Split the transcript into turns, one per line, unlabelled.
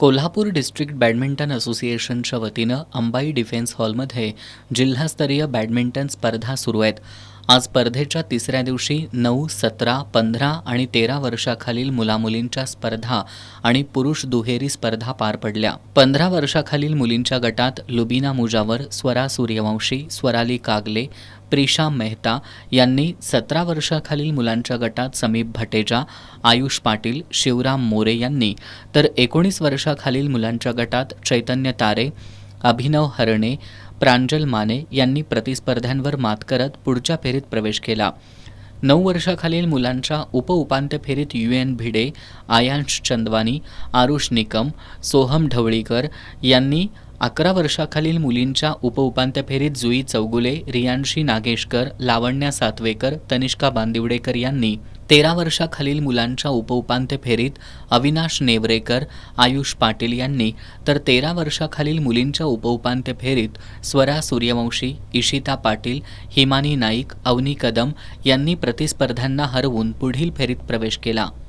Kolhapur district badminton असोसिएशनच्या वतीनं Ambai defence हॉलमध्ये जिल्हास्तरीय बॅडमिंटन स्पर्धा सुरू आहेत. आज स्पर्धेच्या तिसऱ्या दिवशी 9, 17, 15 आणि 13 वर्षाखालील मुलामुलींच्या स्पर्धा आणि पुरुष दुहेरी स्पर्धा पार पडल्या. 15 वर्षाखालील मुलींच्या गटात लुबिना मुजावर, स्वरा सूर्यवंशी, स्वराली कागले, प्रिशा मेहता यांनी, 17 वर्षाखालील मुलांच्या गटात समीप भटेजा, आयुष पाटील, शिवराम मोरे यांनी, तर 19 वर्षाखालील मुलांच्या गटात चैतन्य तारे, अभिनव हरणे, प्रांजल माने यांनी प्रतिस्पर्ध्यांवर मात करत पुढच्या फेरीत प्रवेश केला. 9 वर्षाखालील मुलांच्या उपउपांत्य फेरीत UN भिडे, आयांश चंदवानी, आरुष निकम, सोहम ढवळीकर यांनी, 11 वर्षाखालील मुलींच्या उपउपांत्य फेरीत जुई चौगुले, रियांशी नागेशकर, लावण्या सातवेकर, तनिष्का बांदिवडेकर यांनी, 13 वर्षाखालील मुलांच्या उपउपांत्य फेरीत अविनाश नेवरेकर, आयुष पाटील यांनी, तर 13 वर्षाखालील मुलींच्या उपउपांत्य फेरीत स्वरा सूर्यवंशी, इशिता पाटील, हिमानी नाईक, अवनी कदम यांनी प्रतिस्पर्ध्यांना हरवून पुढील फेरीत प्रवेश केला.